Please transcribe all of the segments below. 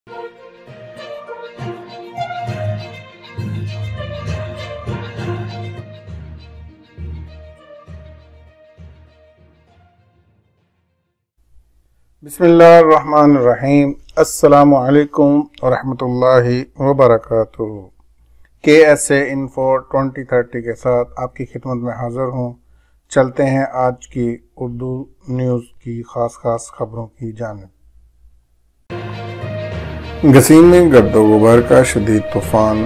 بسم اللہ الرحمن الرحیم۔ السلام علیکم ورحمۃ اللہ وبرکاتہ۔ KSA Info 2030 کے ساتھ آپ کی خدمت میں حاضر ہوں۔ چلتے ہیں آج کی اردو نیوز کی خاص خبروں کی جانب۔ گسیم میں گرد و غبار کا شدید طوفان،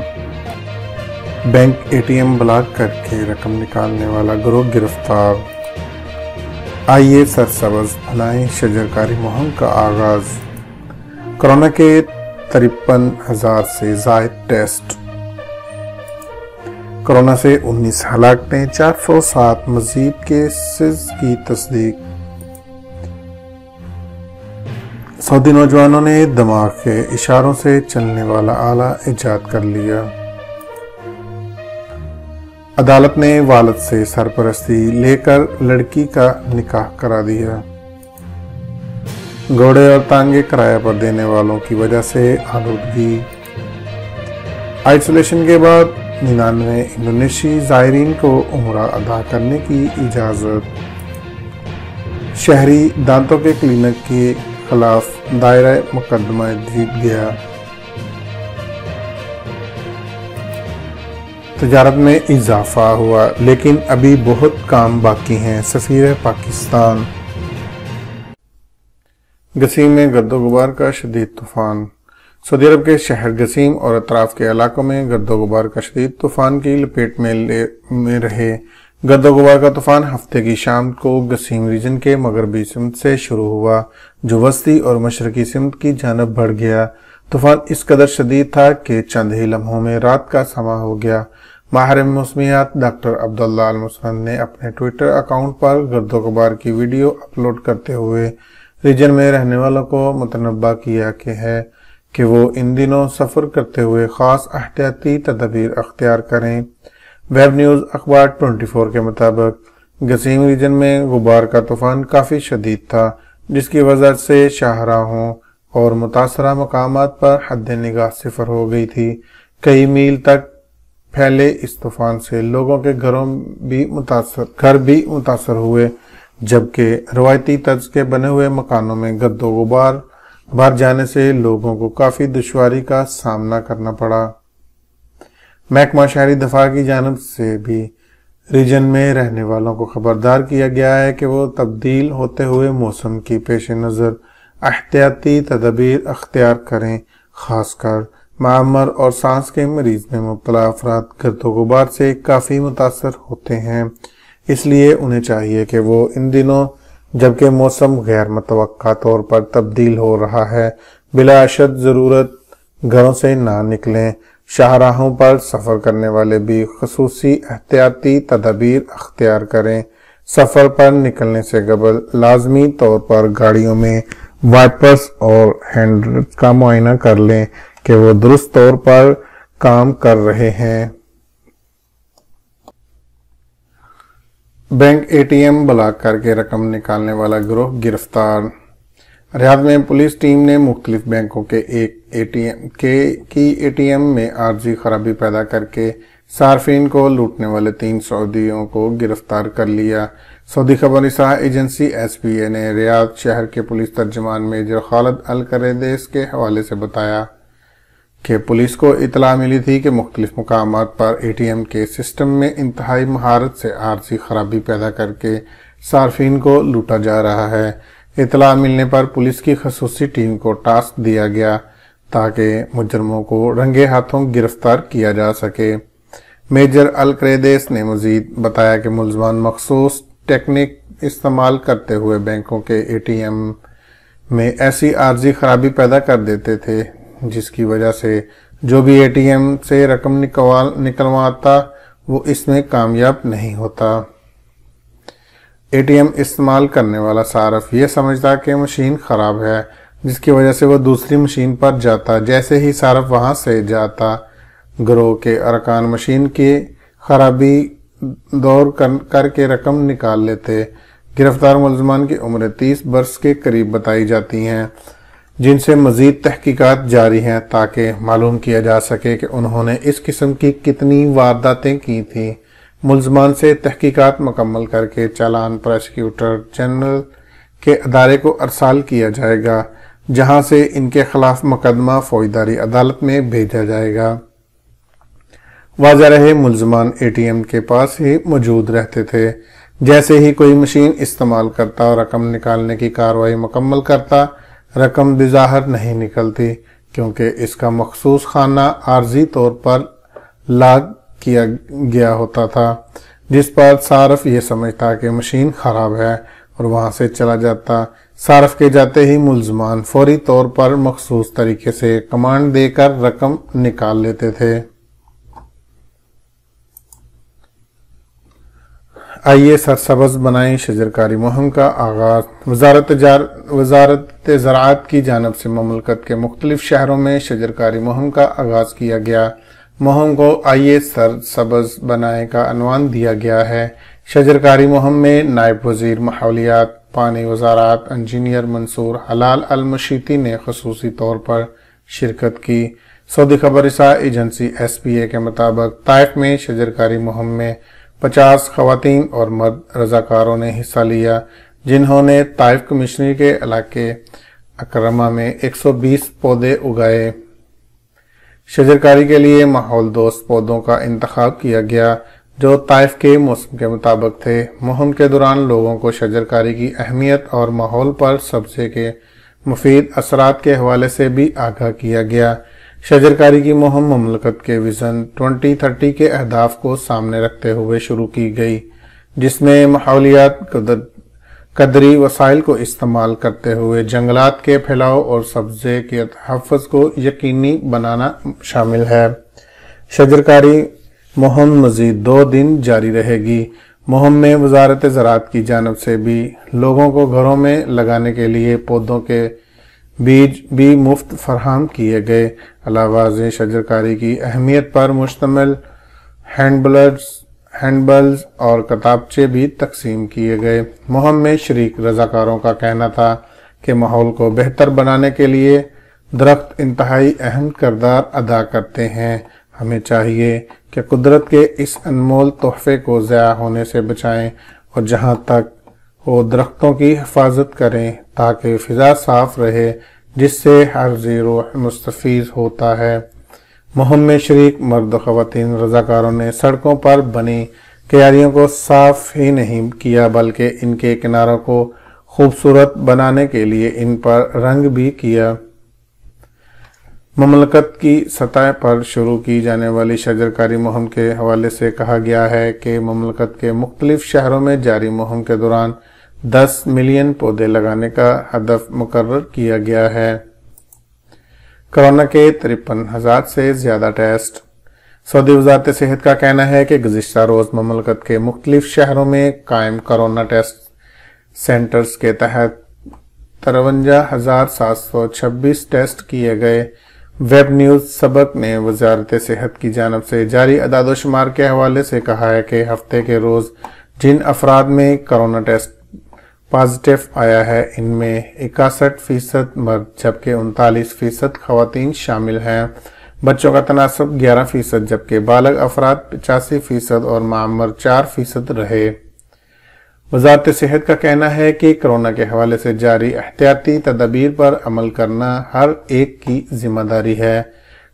بینک ATM بلاک کر کے رقم نکالنے والا گروہ گرفتار۔ آئیے سرسبز بنائیں شجرکاری مہم کا آغاز۔ کورونا کے 53,000 سے زائد ٹیسٹ۔ کورونا سے 19 ہلاکتیں، 407 مزید کیسز کی تصدیق۔ سعودی نوجوانوں نے دماغ کے اشاروں سے چلنے والا آلہ ایجاد کر لیا۔ عدالت نے والد سے سرپرستی لے کر لڑکی کا نکاح کرا دیا۔ گھوڑے اور ٹانگے کرایہ پر دینے والوں کی وجہ سے آلودگی۔ آئسولیشن کے بعد 99 انڈونیشی زائرین کو عمرہ ادا کرنے کی اجازت۔ شہری دانتوں کے کلینک کے خلاف دائرہ مقدمہ جیت گیا۔ تجارت میں اضافہ ہوا لیکن ابھی بہت کام باقی ہیں، سفیر پاکستان۔ گسیم میں گرد و غبار کا شدید طوفان۔ سعودی عرب کے شہر گسیم اور اطراف کے علاقوں میں گرد و غبار کا شدید طوفان کی لپیٹ میں رہے۔ گرد و غبار کا طوفان ہفتے کی شام کو گسیم ریجن کے مغربی سمت سے شروع ہوا جو وسطی اور مشرقی سمت کی جانب بڑھ گیا۔ طوفان اس قدر شدید تھا کہ چند ہی لمحوں میں رات کا سما ہو گیا۔ ماہر موسمیات ڈاکٹر عبداللہ المسند نے اپنے ٹویٹر اکاؤنٹ پر گرد و غبار کی ویڈیو اپلوڈ کرتے ہوئے ریجن میں رہنے والوں کو متنبہ کیا کہ وہ ان دنوں سفر کرتے ہوئے خاص احتیاطی تدابیر اختیار کریں۔ ویب نیوز اخبار 24 کے مطابق گسیم ریجن میں غبار کا طوفان کافی شدید تھا جس کی وجہ سے شاہراہوں اور متاثرہ مقامات پر حد نگاہ صفر ہو گئی تھی۔ کئی میل تک پھیلے اس طوفان سے لوگوں کے گھر بھی متاثر ہوئے جبکہ روایتی طرز کے بنے ہوئے مکانوں میں گرد و غبار بھر جانے سے لوگوں کو کافی دشواری کا سامنا کرنا پڑا۔ محکمہ شہری دفاع کی جانب سے بھی ریجن میں رہنے والوں کو خبردار کیا گیا ہے کہ وہ تبدیل ہوتے ہوئے موسم کی پیش نظر احتیاطی تدابیر اختیار کریں، خاص کر معمر اور سانس کے مریض میں مبتلا افراد گرد و غبار سے کافی متاثر ہوتے ہیں، اس لیے انہیں چاہیے کہ وہ ان دنوں جبکہ موسم غیر متوقع طور پر تبدیل ہو رہا ہے بلا شد ضرورت گھروں سے نہ نکلیں۔ شاہراہوں پر سفر کرنے والے بھی خصوصی احتیاطی تدابیر اختیار کریں۔ سفر پر نکلنے سے قبل لازمی طور پر گاڑیوں میں وائپرز اور ہینڈل کا معائنہ کر لیں کہ وہ درست طور پر کام کر رہے ہیں۔ بینک ATM بلاک کر کے رقم نکالنے والا گروہ گرفتار۔ ریاض میں پولیس ٹیم نے مختلف بینکوں کے ATM میں عارضی خرابی پیدا کر کے صارفین کو لوٹنے والے 3 سعودیوں کو گرفتار کر لیا۔ سعودی خبر رساں ایجنسی SPA نے ریاض شہر کے پولیس ترجمان میجر خالد القریدیس کے حوالے سے بتایا کہ پولیس کو اطلاع ملی تھی کہ مختلف مقامات پر ATM کے سسٹم میں انتہائی مہارت سے عارضی خرابی پیدا کر کے صارفین کو لوٹا جا رہا ہے۔ اطلاع ملنے پر پولیس کی خصوصی ٹیم کو ٹاسک دیا گیا تاکہ مجرموں کو رنگے ہاتھوں گرفتار کیا جا سکے۔ میجر القریدیس نے مزید بتایا کہ ملزمان مخصوص ٹیکنیک استعمال کرتے ہوئے بینکوں کے ATM میں ایسی عارضی خرابی پیدا کر دیتے تھے جس کی وجہ سے جو بھی ATM سے رقم نکلواتا وہ اس میں کامیاب نہیں ہوتا۔ ATM استعمال کرنے والا صارف یہ سمجھتا کہ مشین خراب ہے جس کی وجہ سے وہ دوسری مشین پر جاتا۔ جیسے ہی صارف وہاں سے جاتا گروہ کے ارکان مشین کی خرابی دور کر کے رقم نکال لیتے۔ گرفتار ملزمان کی عمر 30 برس کے قریب بتائی جاتی ہیں۔ جن سے مزید تحقیقات جاری ہیں تاکہ معلوم کیا جا سکے کہ انہوں نے اس قسم کی کتنی وارداتیں کی تھیں۔ ملزمان سے تحقیقات مکمل کر کے چالان پروسیکیوٹر جنرل کے ادارے کو ارسال کیا جائے گا، جہاں سے ان کے خلاف مقدمہ فوجداری عدالت میں بھیجا جائے گا۔ واضح رہے ملزمان اے ٹی ایم کے پاس ہی موجود رہتے تھے۔ جیسے ہی کوئی مشین استعمال کرتا اور رقم نکالنے کی کارروائی مکمل کرتا، رقم بظاہر نہیں نکلتی، کیونکہ اس کا مخصوص خانہ عارضی طور پر لاگ کیا گیا ہوتا تھا، جس پر صارف یہ سمجھتا کہ مشین خراب ہے اور وہاں سے چلا جاتا۔ صارف کے جاتے ہی ملزمان فوری طور پر مخصوص طریقے سے کمانڈ دے کر رقم نکال لیتے تھے۔ آئیے سرسبز بنائیں شجرکاری مہم کا آغاز۔ وزارت زراعت کی جانب سے مملکت کے مختلف شہروں میں شجرکاری مہم کا آغاز کیا گیا۔ مہم کو آئیے سرسبز بنائیں کا عنوان دیا گیا ہے۔ شجرکاری مہم میں نائب وزیر ماحولیات، پانی وزارت انجینئر منصور حلال المشیتی نے خصوصی طور پر شرکت کی۔ سعودی خبر رساں ایجنسی ایس پی اے کے مطابق طائف میں شجرکاری مہم میں 50 خواتین اور مرد رضاکاروں نے حصہ لیا، جنہوں نے طائف کمشنری کے علاقے اکرمہ میں 120 پودے اگائے۔ شجرکاری کے لیے ماحول دوست پودوں کا انتخاب کیا گیا جو طائف کے موسم کے مطابق تھے۔ مہم کے دوران لوگوں کو شجرکاری کی اہمیت اور ماحول پر سبزے کے مفید اثرات کے حوالے سے بھی آگاہ کیا گیا۔ شجرکاری کی مہم مملکت کے وژن 2030 کے اہداف کو سامنے رکھتے ہوئے شروع کی گئی، جس میں ماحولیات قدری وسائل کو استعمال کرتے ہوئے جنگلات کے پھیلاؤ اور سبزے کے تحفظ کو یقینی بنانا شامل ہے۔ شجرکاری مہم مزید 2 دن جاری رہے گی۔ مہم میں وزارت زراعت کی جانب سے بھی لوگوں کو گھروں میں لگانے کے لیے پودوں کے بیج بھی مفت فراہم کیے گئے۔ علاوہ ازیں شجرکاری کی اہمیت پر مشتمل ہینڈبلز اور کتابچے بھی تقسیم کیے گئے۔ مہم میں شریک رضاکاروں کا کہنا تھا کہ ماحول کو بہتر بنانے کے لیے درخت انتہائی اہم کردار ادا کرتے ہیں۔ ہمیں چاہیے کہ قدرت کے اس انمول تحفے کو ضائع ہونے سے بچائیں اور جہاں تک ہو درختوں کی حفاظت کریں تاکہ فضا صاف رہے، جس سے ہر ذی روح مستفید ہوتا ہے۔ مہم میں شریک مرد و خواتین رضاکاروں نے سڑکوں پر بنی کیاریوں کو صاف ہی نہیں کیا بلکہ ان کے کناروں کو خوبصورت بنانے کے لیے ان پر رنگ بھی کیا۔ مملکت کی سطح پر شروع کی جانے والی شجرکاری مہم کے حوالے سے کہا گیا ہے کہ مملکت کے مختلف شہروں میں جاری مہم کے دوران 10 ملین پودے لگانے کا ہدف مقرر کیا گیا ہے۔ کرونا کے 53,000 سے زیادہ ٹیسٹ۔ سعودی وزارت صحت کا کہنا ہے کہ گزشتہ روز مملکت کے مختلف شہروں میں قائم کرونا ٹیسٹ سینٹرز کے تحت 53,726 ٹیسٹ کیے گئے۔ ویب نیوز سبق نے وزارت صحت کی جانب سے جاری اعداد و شمار کے حوالے سے کہا ہے کہ ہفتے کے روز جن افراد میں کرونا ٹیسٹ پازیٹیو آیا ہے ان میں 61% مرد جبکہ 39% خواتین شامل ہیں۔ بچوں کا تناسب 11% جبکہ بالغ افراد 85% اور معمر 4% رہے۔ وزارت صحت کا کہنا ہے کہ کرونا کے حوالے سے جاری احتیاطی تدابیر پر عمل کرنا ہر ایک کی ذمہ داری ہے۔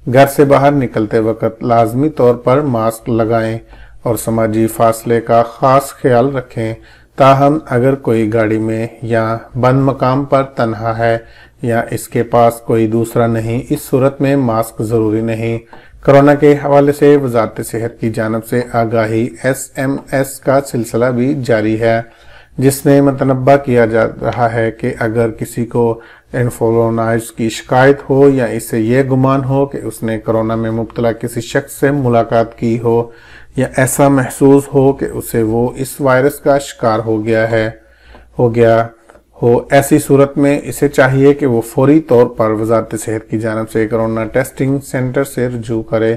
گھر سے باہر نکلتے وقت لازمی طور پر ماسک لگائیں اور سماجی فاصلے کا خاص خیال رکھیں۔ تاہم اگر کوئی گاڑی میں یا بند مقام پر تنہا ہے یا اس کے پاس کوئی دوسرا نہیں، اس صورت میں ماسک ضروری نہیں۔ کرونا کے حوالے سے وزارت صحت کی جانب سے آگاہی SMS کا سلسلہ بھی جاری ہے، جس میں متنبہ کیا جا رہا ہے کہ اگر کسی کو انفلوئنزا کی شکایت ہو یا اسے یہ گمان ہو کہ اس نے کرونا میں مبتلا کسی شخص سے ملاقات کی ہو یا ایسا محسوس ہو کہ اسے وہ اس وائرس کا شکار ہو گیا ہو، ایسی صورت میں اسے چاہیے کہ وہ فوری طور پر وزارت صحت کی جانب سے کرونا ٹیسٹنگ سینٹر سے رجوع کرے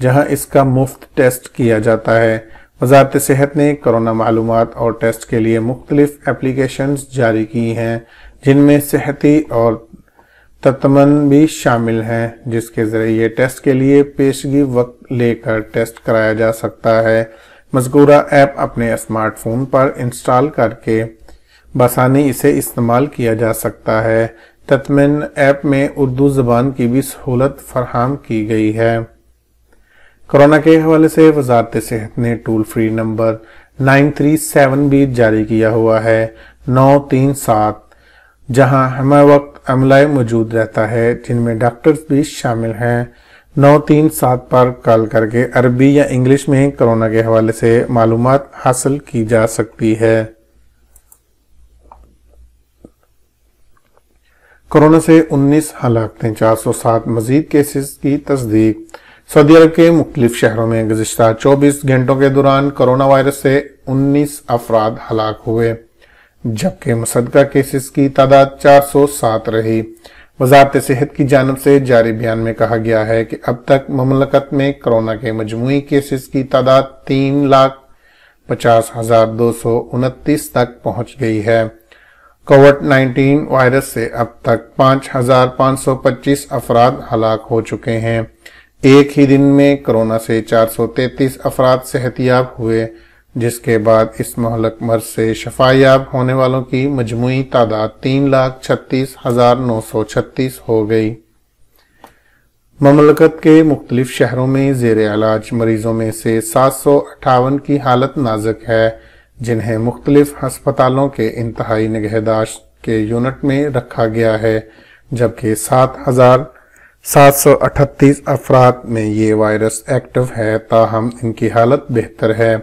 جہاں اس کا مفت ٹیسٹ کیا جاتا ہے۔ وزارت صحت نے کرونا معلومات اور ٹیسٹ کے لیے مختلف اپلیکیشنز جاری کی ہیں، جن میں صحتی اور تتمن بھی شامل ہیں جس کے ذریعے ٹیسٹ کے لیے پیشگی وقت لے کر ٹیسٹ کرایا جا سکتا ہے۔ مذکورہ ایپ اپنے اسمارٹ فون پر انسٹال کر کے بآسانی اسے استعمال کیا جا سکتا ہے۔ تتمن ایپ میں اردو زبان کی بھی سہولت فراہم کی گئی ہے۔ کورونا کے حوالے سے وزارت صحت نے ٹول فری نمبر 937 بھی جاری کیا ہوا ہے 937، جہاں ہمہ وقت عملہ موجود رہتا ہے جن میں ڈاکٹرز بھی شامل ہیں۔ 937 پر کال کر کے عربی یا انگلش میں کورونا کے حوالے سے معلومات حاصل کی جا سکتی ہے۔ کورونا سے 19 ہلاکتیں، 407 مزید کیسز کی تصدیق۔ سعودی عرب کے مختلف شہروں میں گزشتہ 24 گھنٹوں کے دوران کورونا وائرس سے 19 افراد ہلاک ہوئے، جبکہ مصدقہ کیسز کی تعداد 407 رہی۔ وزارت صحت کی جانب سے جاری بیان میں کہا گیا ہے کہ اب تک مملکت میں کورونا کے مجموعی کیسز کی تعداد 3,50,229 تک پہنچ گئی ہے۔ کووڈ-19 وائرس سے اب تک 5,525 افراد ہلاک ہو چکے ہیں۔ ایک ہی دن میں کورونا سے 433 افراد صحت یاب ہوئے، جس کے بعد اس مہلک مرض سے شفا یاب ہونے والوں کی مجموعی تعداد 3,36,936 ہو گئی۔ مملکت کے مختلف شہروں میں زیر علاج مریضوں میں سے 758 کی حالت نازک ہے، جنہیں مختلف ہسپتالوں کے انتہائی نگہداشت کے یونٹ میں رکھا گیا ہے، جبکہ 7,738 افراد میں یہ وائرس ایکٹیو ہے، تاہم ان کی حالت بہتر ہے۔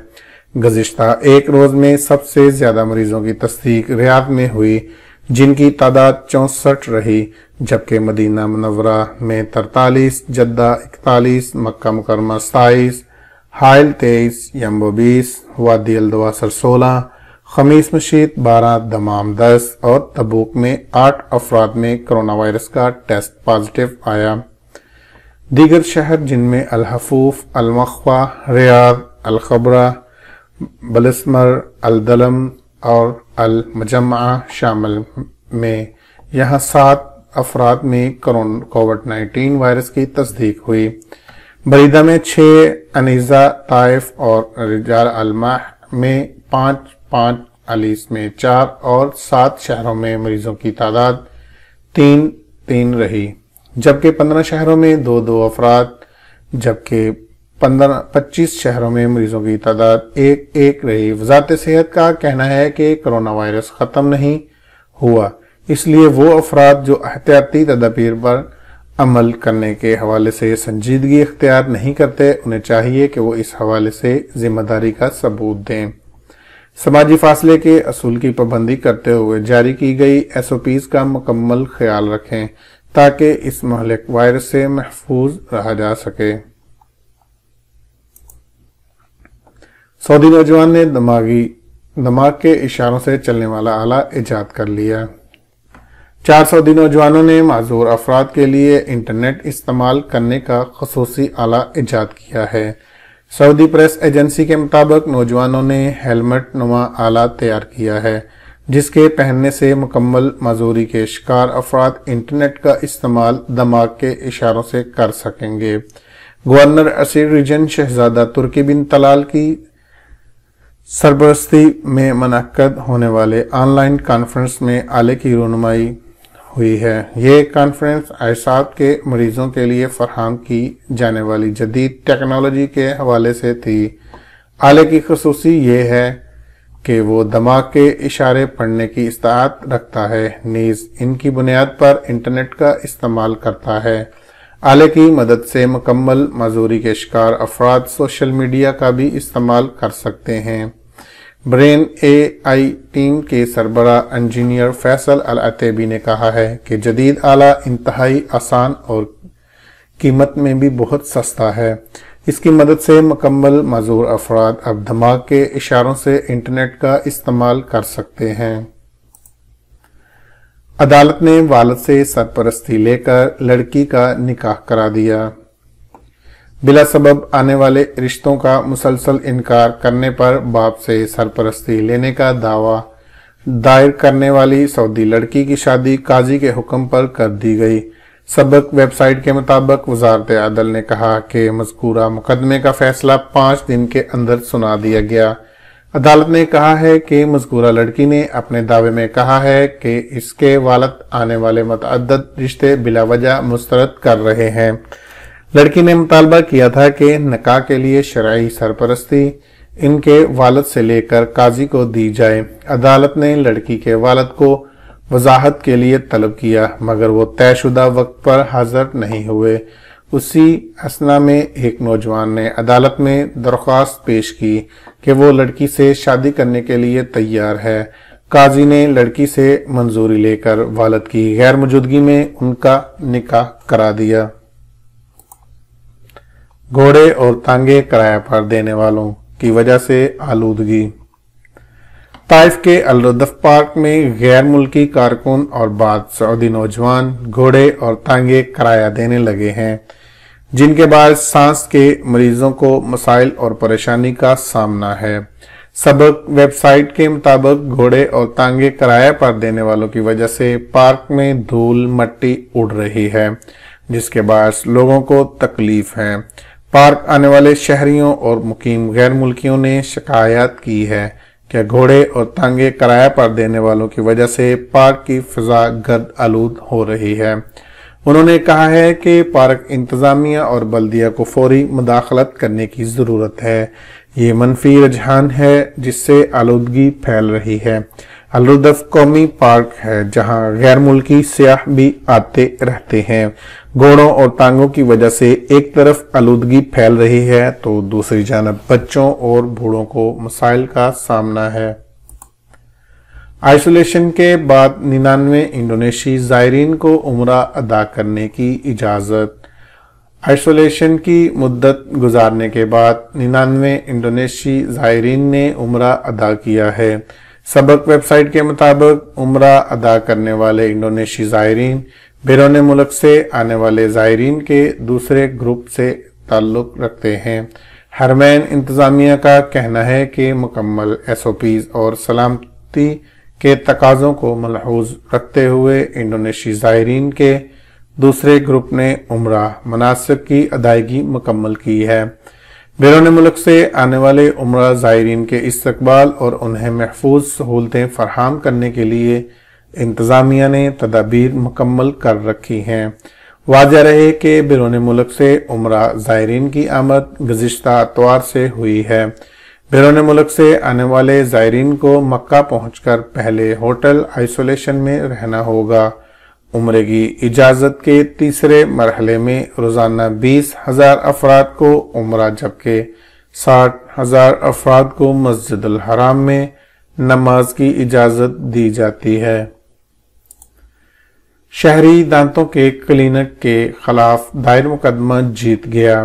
گزشتہ ایک روز میں سب سے زیادہ مریضوں کی تصدیق ریاض میں ہوئی، جن کی تعداد 64 رہی، جبکہ مدینہ منورہ میں 43، جدہ 41، مکہ مکرمہ 27، حائل 23، یمبو 20، وادی الدواسر 16، خمیس مشیط 12، دمام 10 اور تبوک میں 8 افراد میں کرونا وائرس کا ٹیسٹ پازیٹیو آیا۔ دیگر شہر جن میں الحفوف، المخوہ، ریاض، الخبرہ، بلسمر، الدلم اور المجمعہ شامل میں یہاں 7 افراد میں کووڈ-19 وائرس کی تصدیق ہوئی۔ بریدہ میں 6، انیزہ، طائف اور رجال الماح میں 5، علیس میں 4 اور 7 شہروں میں مریضوں کی تعداد 3 رہی، جبکہ 15 شہروں میں 2 افراد، جبکہ 25 شہروں میں مریضوں کی تعداد 1 رہی۔ وزارت صحت کا کہنا ہے کہ کرونا وائرس ختم نہیں ہوا، اس لیے وہ افراد جو احتیاطی تدابیر پر عمل کرنے کے حوالے سے سنجیدگی اختیار نہیں کرتے، انہیں چاہیے کہ وہ اس حوالے سے ذمہ داری کا ثبوت دیں۔ سماجی فاصلے کے اصول کی پابندی کرتے ہوئے جاری کی گئی SOPs کا مکمل خیال رکھیں تاکہ اس مہلک وائرس سے محفوظ رہا جا سکے۔ سعودی نوجوان نے دماغ کے اشاروں سے چلنے والا آلہ ایجاد کر لیا۔ 4 سعودی نوجوانوں نے معذور افراد کے لیے انٹرنیٹ استعمال کرنے کا خصوصی آلہ ایجاد کیا ہے۔ سعودی پریس ایجنسی کے مطابق نوجوانوں نے ہیلمٹ نما آلہ تیار کیا ہے، جس کے پہننے سے مکمل معذوری کے شکار افراد انٹرنیٹ کا استعمال دماغ کے اشاروں سے کر سکیں گے۔ گورنر اسیر ریجن شہزادہ ترکی بن طلال کی سربرستی میں منعقد ہونے والے آن لائن کانفرنس میں آلے کی رونمائی ہوئی ہے۔ یہ کانفرنس اعصاب کے مریضوں کے لیے فراہم کی جانے والی جدید ٹیکنالوجی کے حوالے سے تھی۔ آلے کی خصوصی یہ ہے کہ وہ دماغ کے اشارے پڑھنے کی استطاعت رکھتا ہے، نیز ان کی بنیاد پر انٹرنیٹ کا استعمال کرتا ہے۔ آلے کی مدد سے مکمل معذوری کے شکار افراد سوشل میڈیا کا بھی استعمال کر سکتے ہیں۔ برین AI ٹیم کے سربراہ انجینئر فیصل العتیبی نے کہا ہے کہ جدید آلہ انتہائی آسان اور قیمت میں بھی بہت سستا ہے۔ اس کی مدد سے مکمل معذور افراد اب دماغ کے اشاروں سے انٹرنیٹ کا استعمال کر سکتے ہیں۔ عدالت نے والد سے سرپرستی لے کر لڑکی کا نکاح کرا دیا۔ بلا سبب آنے والے رشتوں کا مسلسل انکار کرنے پر باپ سے سرپرستی لینے کا دعویٰ دائر کرنے والی سعودی لڑکی کی شادی قاضی کے حکم پر کر دی گئی۔ سبق ویب سائٹ کے مطابق وزارت عدل نے کہا کہ مذکورہ مقدمے کا فیصلہ 5 دن کے اندر سنا دیا گیا۔ عدالت نے کہا ہے کہ مذکورہ لڑکی نے اپنے دعوے میں کہا ہے کہ اس کے والد آنے والے متعدد رشتے بلا وجہ مسترد کر رہے ہیں۔ لڑکی نے مطالبہ کیا تھا کہ نکاح کے لیے شرعی سرپرستی ان کے والد سے لے کر قاضی کو دی جائے۔ عدالت نے لڑکی کے والد کو وضاحت کے لیے طلب کیا مگر وہ طے شدہ وقت پر حاضر نہیں ہوئے۔ اسی اثنا میں ایک نوجوان نے عدالت میں درخواست پیش کی کہ وہ لڑکی سے شادی کرنے کے لیے تیار ہے۔ قاضی نے لڑکی سے منظوری لے کر والد کی غیر موجودگی میں ان کا نکاح کرا دیا۔ گھوڑے اور تانگے کرایہ پر دینے والوں کی وجہ سے آلودگی۔ طائف کے الردف پارک میں غیر ملکی کارکن اور بعض سعودی نوجوان گھوڑے اور تانگے کرایہ دینے لگے ہیں جن کے باعث سانس کے مریضوں کو مسائل اور پریشانی کا سامنا ہے۔ سبق ویب سائٹ کے مطابق گھوڑے اور تانگے کرایہ پر دینے والوں کی وجہ سے پارک میں دھول مٹی اڑ رہی ہے جس کے باعث لوگوں کو تکلیف ہے۔ پارک آنے والے شہریوں اور مقیم غیر ملکیوں نے شکایت کی ہے کہ گھوڑے اور تانگے کرایہ پر دینے والوں کی وجہ سے پارک کی فضا گرد آلود ہو رہی ہے۔ انہوں نے کہا ہے کہ پارک انتظامیہ اور بلدیہ کو فوری مداخلت کرنے کی ضرورت ہے۔ یہ منفی رجحان ہے جس سے آلودگی پھیل رہی ہے۔ الردف قومی پارک ہے جہاں غیر ملکی سیاح بھی آتے رہتے ہیں۔ گھوڑوں اور ٹانگوں کی وجہ سے ایک طرف آلودگی پھیل رہی ہے تو دوسری جانب بچوں اور بوڑھوں کو مسائل کا سامنا ہے۔ آئسولیشن کے بعد 99 انڈونیشی زائرین کو عمرہ ادا کرنے کی اجازت۔ آئسولیشن کی مدت گزارنے کے بعد 99 انڈونیشی زائرین نے عمرہ ادا کیا ہے۔ سبق ویب سائٹ کے مطابق عمرہ ادا کرنے والے انڈونیشی زائرین بیرون ملک سے آنے والے زائرین کے دوسرے گروپ سے تعلق رکھتے ہیں۔ حرمین انتظامیہ کا کہنا ہے کہ مکمل SOPs اور سلامتی کے تقاضوں کو ملحوظ رکھتے ہوئے انڈونیشی زائرین کے دوسرے گروپ نے عمرہ مناسک کی ادائیگی مکمل کی ہے۔ بیرون ملک سے آنے والے عمرہ زائرین کے استقبال اور انہیں محفوظ سہولتیں فراہم کرنے کے لیے انتظامیہ نے تدابیر مکمل کر رکھی ہیں۔ واضح رہے کہ بیرون ملک سے عمرہ زائرین کی آمد گزشتہ اتوار سے ہوئی ہے۔ بیرون ملک سے آنے والے زائرین کو مکہ پہنچ کر پہلے ہوٹل آئسولیشن میں رہنا ہوگا۔ عمرے کی اجازت کے تیسرے مرحلے میں روزانہ 20,000 افراد کو عمرہ جبکہ 60,000 افراد کو مسجد الحرام میں نماز کی اجازت دی جاتی ہے۔ شہری دانتوں کے کلینک کے خلاف دائر مقدمہ جیت گیا۔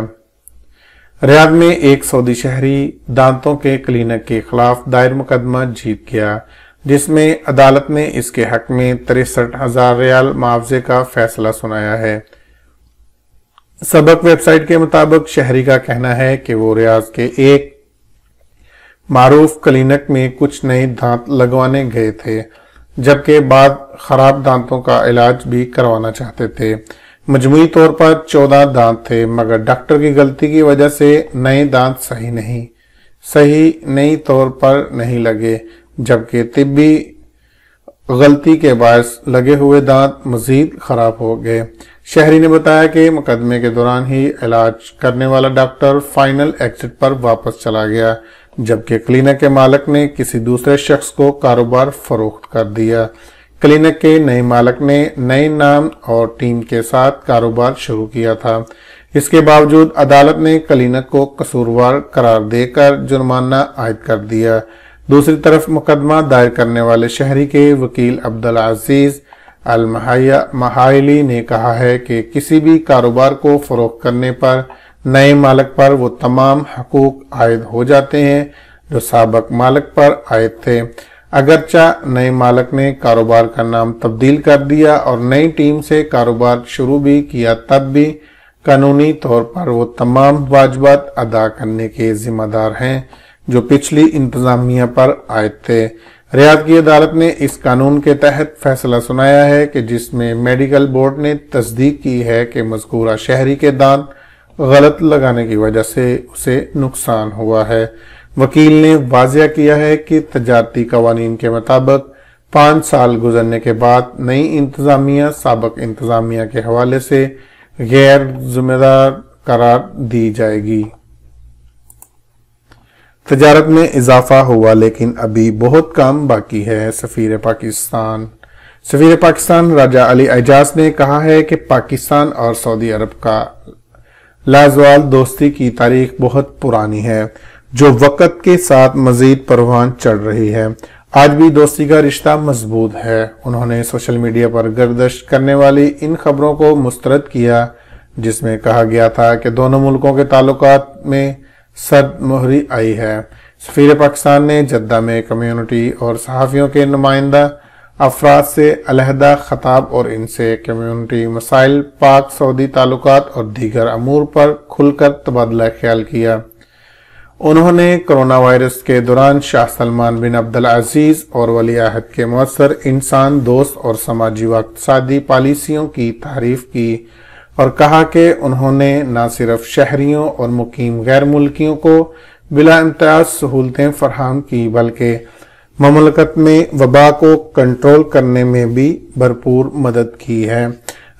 ریاض میں ایک سعودی شہری دانتوں کے کلینک کے خلاف دائر مقدمہ جیت گیا جس میں عدالت نے اس کے حق میں 63,000 ریال معاوضے کا فیصلہ سنایا ہے۔ سبق ویب سائٹ کے مطابق شہری کا کہنا ہے کہ وہ ریاض کے ایک معروف کلینک میں کچھ نئے دانت لگوانے گئے تھے جبکہ بعد خراب دانتوں کا علاج بھی کروانا چاہتے تھے۔ مجموعی طور پر 14 دانت تھے مگر ڈاکٹر کی غلطی کی وجہ سے نئے دانت صحیح نئی طور پر نہیں لگے جبکہ طبی غلطی کے باعث لگے ہوئے دانت مزید خراب ہو گئے۔ شہری نے بتایا کہ مقدمے کے دوران ہی علاج کرنے والا ڈاکٹر فائنل ایگزٹ پر واپس چلا گیا جبکہ کلینک کے مالک نے کسی دوسرے شخص کو کاروبار فروخت کر دیا۔ کلینک کے نئے مالک نے نئے نام اور ٹیم کے ساتھ کاروبار شروع کیا تھا۔ اس کے باوجود عدالت نے کلینک کو قصوروار قرار دے کر جرمانہ عائد کر دیا۔ دوسری طرف مقدمہ دائر کرنے والے شہری کے وکیل عبدالعزیز المحائلی نے کہا ہے کہ کسی بھی کاروبار کو فروخت کرنے پر نئے مالک پر وہ تمام حقوق عائد ہو جاتے ہیں جو سابق مالک پر عائد تھے۔ اگرچہ نئے مالک نے کاروبار کا نام تبدیل کر دیا اور نئی ٹیم سے کاروبار شروع بھی کیا تب بھی قانونی طور پر وہ تمام واجبات ادا کرنے کے ذمہ دار ہیں جو پچھلی انتظامیہ پر عائد تھے۔ ریاض کی عدالت نے اس قانون کے تحت فیصلہ سنایا ہے کہ جس میں میڈیکل بورڈ نے تصدیق کی ہے کہ مذکورہ شہری کے دانت غلط لگانے کی وجہ سے اسے نقصان ہوا ہے۔ وکیل نے واضح کیا ہے کہ تجارتی قوانین کے مطابق 5 سال گزرنے کے بعد نئی انتظامیہ سابق انتظامیہ کے حوالے سے غیر ذمہ دار قرار دی جائے گی۔ تجارت میں اضافہ ہوا لیکن ابھی بہت کام باقی ہے۔ سفیر پاکستان راجہ علی اعجاز نے کہا ہے کہ پاکستان اور سعودی عرب کا لازوال دوستی کی تاریخ بہت پرانی ہے جو وقت کے ساتھ مزید پروان چڑھ رہی ہے۔ آج بھی دوستی کا رشتہ مضبوط ہے۔ انہوں نے سوشل میڈیا پر گردش کرنے والی ان خبروں کو مسترد کیا جس میں کہا گیا تھا کہ دونوں ملکوں کے تعلقات میں سرد مہری آئی ہے۔ سفیر پاکستان نے جدہ میں کمیونٹی اور صحافیوں کے نمائندہ افراد سے علیحدہ خطاب اور ان سے کمیونٹی مسائل، پاک سعودی تعلقات اور دیگر امور پر کھل کر تبادلہ خیال کیا۔ انہوں نے کرونا وائرس کے دوران شاہ سلمان بن عبدالعزیز اور ولی عہد کے مؤثر انسان دوست اور سماجی و اقتصادی پالیسیوں کی تعریف کی اور کہا کہ انہوں نے نہ صرف شہریوں اور مقیم غیر ملکیوں کو بلا امتیاز سہولتیں فراہم کی بلکہ مملکت میں وبا کو کنٹرول کرنے میں بھی بھرپور مدد کی ہے۔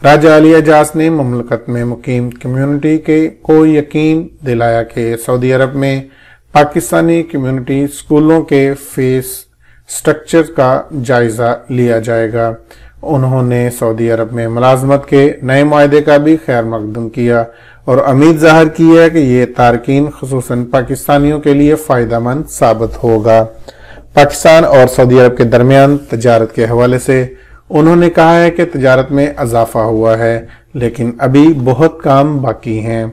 راجہ علی اعجاز نے مملکت میں مقیم کمیونٹی کو یقین دلایا کہ سعودی عرب میں پاکستانی کمیونٹی اسکولوں کے فیس سٹرکچر کا جائزہ لیا جائے گا۔ انہوں نے سعودی عرب میں ملازمت کے نئے معاہدے کا بھی خیر مقدم کیا اور امید ظاہر کی ہے کہ یہ تارکین خصوصاً پاکستانیوں کے لیے فائدہ مند ثابت ہوگا۔ پاکستان اور سعودی عرب کے درمیان تجارت کے حوالے سے انہوں نے کہا ہے کہ تجارت میں اضافہ ہوا ہے لیکن ابھی بہت کام باقی ہیں۔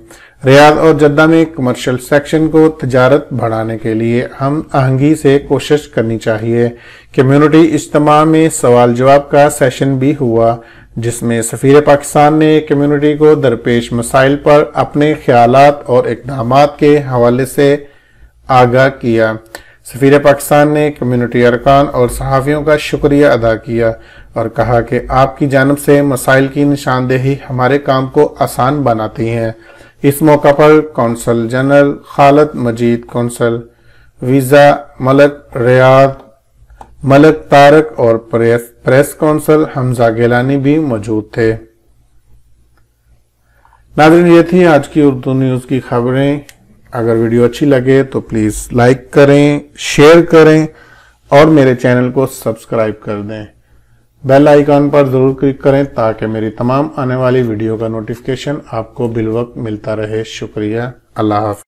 ریاض اور جدہ میں کمرشل سیکشن کو تجارت بڑھانے کے لیے ہم آہنگی سے کوشش کرنی چاہیے۔ کمیونٹی اجتماع میں سوال جواب کا سیشن بھی ہوا جس میں سفیر پاکستان نے کمیونٹی کو درپیش مسائل پر اپنے خیالات اور اقدامات کے حوالے سے آگاہ کیا۔ سفیر پاکستان نے کمیونٹی ارکان اور صحافیوں کا شکریہ ادا کیا اور کہا کہ آپ کی جانب سے مسائل کی نشاندہی ہمارے کام کو آسان بناتی ہے۔ اس موقع پر کونسل جنرل خالد مجید، کونسل ویزا ملک ریاض ملک طارق اور پریس کونسل حمزہ گیلانی بھی موجود تھے۔ ناظرین، یہ تھی آج کی اردو نیوز کی خبریں۔ اگر ویڈیو اچھی لگے تو پلیز لائک کریں، شیئر کریں اور میرے چینل کو سبسکرائب کر دیں۔ بیل آئیکن پر ضرور کلک کریں تاکہ میری تمام آنے والی ویڈیو کا نوٹیفیکیشن آپ کو بالوقت ملتا رہے۔ شکریہ۔ اللہ حافظ۔